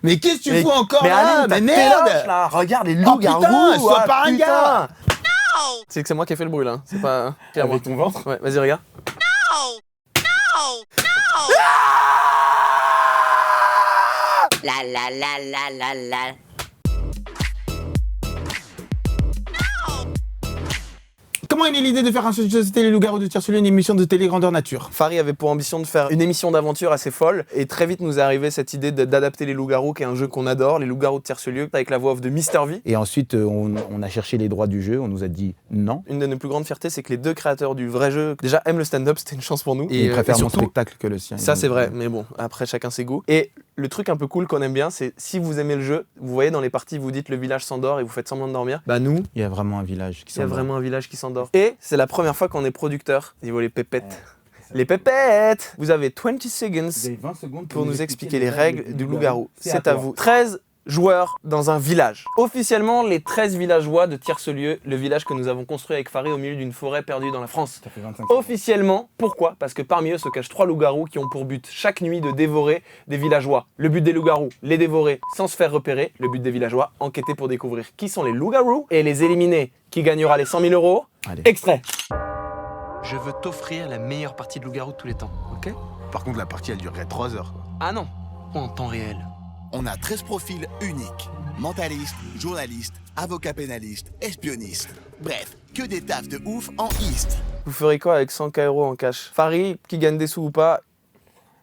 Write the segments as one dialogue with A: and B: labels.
A: Mais qu'est-ce que tu fous encore
B: mais
A: là?
B: Aline,
A: Mais
B: t'as
A: merde
B: téloche, là. Regarde les
A: Oh
B: loups-garous.
A: putain, sois
B: ah,
A: pas un
B: putain.
A: gars.
C: C'est que c'est moi qui ai fait le bruit là, c'est pas...
B: Avec ton ventre.
C: Ouais, vas-y regarde.
D: La la la la la la.
A: Comment est née l'idée de faire un jeu de société Les Loups-Garous de Tire-sur-Lieu, une émission de télé grandeur nature?
C: Fary avait pour ambition de faire une émission d'aventure assez folle et très vite nous est arrivée cette idée d'adapter les loups-garous qui est un jeu qu'on adore, les loups-garous de Tire-sur-Lieu avec la voix off de Mr V.
A: Et ensuite, on a cherché les droits du jeu, on nous a dit non.
C: Une de nos plus grandes fiertés, c'est que les deux créateurs du vrai jeu déjà aiment le stand-up, c'était une chance pour nous.
A: Et ils préfèrent mon
C: surtout,
A: spectacle que le sien.
C: ça c'est vrai, mais bon, après chacun ses goûts. Et le truc un peu cool qu'on aime bien, c'est si vous aimez le jeu, vous voyez dans les parties, vous dites le village s'endort et vous faites semblant de dormir. Bah nous,
A: Il y a vraiment un village qui
C: il y a
A: s'endort.
C: vraiment un village qui s'endort. Et c'est la première fois qu'on est producteur, niveau les pépettes. Les pépettes! Vous avez 20 seconds
A: Vous avez 20 secondes
C: pour nous expliquer les règles du loup-garou. C'est à vous. 13 joueurs dans un village. Officiellement, les 13 villageois de Tire-sur-Lieu, le village que nous avons construit avec Fary au milieu d'une forêt perdue dans la France.
A: Ça fait 25
C: Officiellement, pourquoi? Parce que parmi eux se cachent 3 loups-garous qui ont pour but chaque nuit de dévorer des villageois. Le but des loups-garous, les dévorer sans se faire repérer. Le but des villageois, enquêter pour découvrir qui sont les loups-garous et les éliminer. Qui gagnera les 100 000 euros?
A: Allez.
C: Extrait. Je veux t'offrir la meilleure partie de loup-garou de tous les temps, ok?
E: Par contre, la partie, elle durerait 3 heures. Quoi.
C: Ah non, en temps réel.
F: On a 13 profils uniques. Mentaliste, journaliste, avocat pénaliste, espionniste. Bref, que des tafs de ouf en East.
C: Vous ferez quoi avec 100 € en cash? Fary, qui gagne des sous ou pas,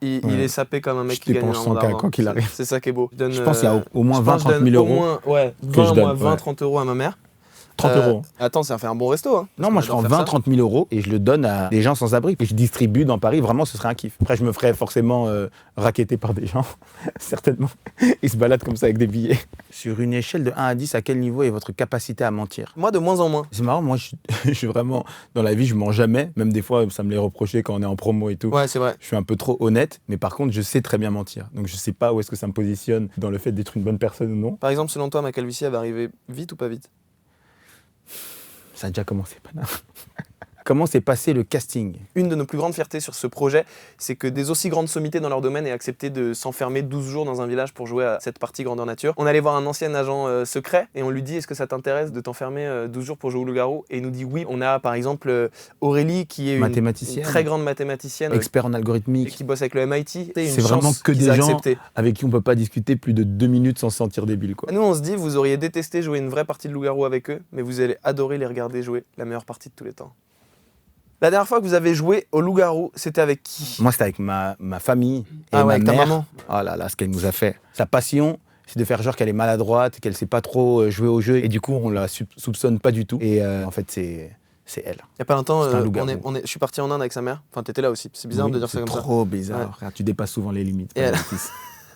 C: il est sapé comme un mec
A: Je
C: qui gagne
A: dépense
C: énormément
A: 100K
C: d'argent.
A: quoi qu'il arrive.
C: C'est ça qui est beau.
A: Je pense qu'il y a au moins
C: je
A: 20
C: pense
A: 30 000
C: je donne
A: euros
C: au moins, ouais,
A: que je
C: 20,
A: donne,
C: moi, 20
A: ouais.
C: 30 € à ma mère.
A: 30 euros.
C: Attends, ça fait un bon resto. Hein.
A: Non, moi je prends 20 30 000 euros et je le donne à des gens sans abri. Et je distribue dans Paris, vraiment ce serait un kiff. Après je me ferais forcément racketter par des gens, certainement. Ils se baladent comme ça avec des billets. Sur une échelle de 1 à 10, à quel niveau est votre capacité à mentir?
C: Moi, de moins en moins.
A: C'est marrant, moi je suis vraiment, dans la vie je mens jamais. Même des fois ça me l'est reproché quand on est en promo et tout.
C: Ouais, c'est vrai.
A: Je suis un peu trop honnête, mais par contre je sais très bien mentir. Donc je sais pas où est-ce que ça me positionne dans le fait d'être une bonne personne ou non.
C: Par exemple, selon toi, ma calvitie, elle va arriver vite ou pas vite?
A: Ça a déjà commencé, pas là. Comment s'est passé le casting?
C: Une de nos plus grandes fiertés sur ce projet, c'est que des aussi grandes sommités dans leur domaine aient accepté de s'enfermer 12 jours dans un village pour jouer à cette partie grandeur nature. On allait voir un ancien agent secret et on lui dit: est-ce que ça t'intéresse de t'enfermer 12 jours pour jouer au loup-garou? Et il nous dit oui. On a par exemple Aurélie qui est une très grande mathématicienne,
A: expert en
C: et
A: algorithmique.
C: qui bosse avec le MIT.
A: C'est vraiment que des gens
C: accepté.
A: avec qui on peut pas discuter plus de 2 minutes sans se sentir débile, quoi.
C: Nous on se dit, vous auriez détesté jouer une vraie partie de loup-garou avec eux, mais vous allez adorer les regarder jouer la meilleure partie de tous les temps. La dernière fois que vous avez joué au loup-garou, c'était avec qui?
A: Moi, c'était avec ma famille et
C: Ah ouais,
A: ma
C: avec ta
A: mère.
C: maman.
A: Oh là là, ce qu'elle nous a fait. Sa passion, c'est de faire genre qu'elle est maladroite, qu'elle sait pas trop jouer au jeu. Et du coup, on la soupçonne pas du tout. Et en fait, c'est elle.
C: Il y a pas longtemps,
A: C'est un loup-garou.
C: je suis parti en Inde avec sa mère. Enfin, t'étais là aussi. C'est bizarre
A: Oui,
C: de dire ça comme ça.
A: C'est trop bizarre.
C: Ouais.
A: Frère, tu dépasses souvent les limites.
C: Et elle-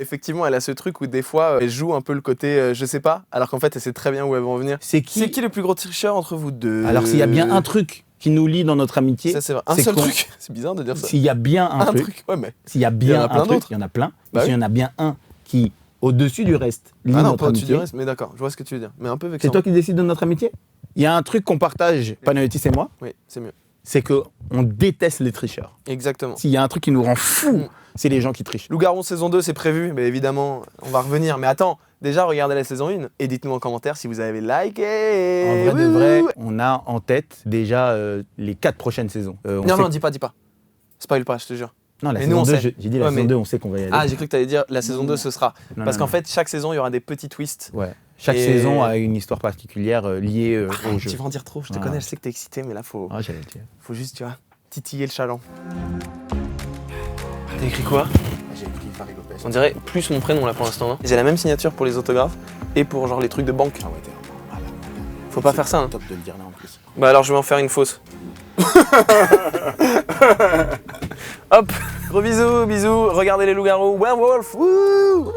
C: Effectivement, elle a ce truc où des fois, elle joue un peu le côté je sais pas, alors qu'en fait, elle sait très bien où elle va en venir.
A: C'est
C: C'est qui le plus gros tricheur entre vous deux?
A: Alors, s'il y a bien un truc qui nous lie dans notre amitié,
C: Ça, c'est vrai. Un
A: c'est
C: seul
A: qu'on-
C: truc. C'est bizarre de dire ça.
A: s'il y a bien un truc,
C: Ouais, mais.
A: s'il y a
C: Il y en
A: bien
C: a plein
A: un truc,
C: d'autres.
A: il y en a plein.
C: Bah
A: Mais s'il y
C: oui.
A: en a bien un qui, au-dessus du reste, lie
C: Ah non,
A: notre
C: pas au-dessus
A: amitié.
C: du reste, mais d'accord, je vois ce que tu veux dire. Mais un peu vexant.
A: C'est toi qui décides de notre amitié? Il y a un truc qu'on partage, Panayotis et moi,
C: Oui, c'est mieux.
A: c'est qu'on déteste les tricheurs.
C: Exactement.
A: S'il y a un truc qui nous rend fous,
C: Mm.
A: c'est les gens qui trichent.
C: Loup-garou saison 2, c'est prévu, mais évidemment, on va revenir. Mais attends, déjà, regardez la saison 1 et dites-nous en commentaire si vous avez liké.
A: En vrai de
C: Wouhou.
A: vrai, on a en tête déjà les 4 prochaines saisons. On
C: Non,
A: sait-
C: non, dis pas. Spoil pas, je te jure.
A: Non, la
C: mais
A: saison
C: nous, on
A: 2,
C: sait.
A: j'ai dit la
C: Ouais,
A: saison
C: mais-
A: 2, on sait qu'on va y aller.
C: Ah, j'ai cru que t'allais dire la saison 2, ce sera.
A: Non,
C: Parce
A: non,
C: qu'en fait, chaque saison, il y aura des petits twists.
A: Ouais. Chaque
C: Et-
A: saison a une histoire particulière liée au jeu.
C: Tu vas en dire trop, je te
A: Ah.
C: connais, je sais que t'es excité, mais là, faut
A: Ah, j'allais le dire.
C: juste, tu vois, titiller le chaland. T'as écrit quoi?
E: J'ai écrit Fary Lopez.
C: On dirait plus mon prénom là pour l'instant. Hein. J'ai la même signature pour les autographes et pour genre les trucs de banque.
E: Ah ouais, t'es vraiment malade.
C: Faut pas faire ça. Hein.
E: Top de le dire là en plus.
C: Bah alors je vais en faire une fausse. Hop, gros bisous, regardez les loups-garous, werewolf, wouh, wouh.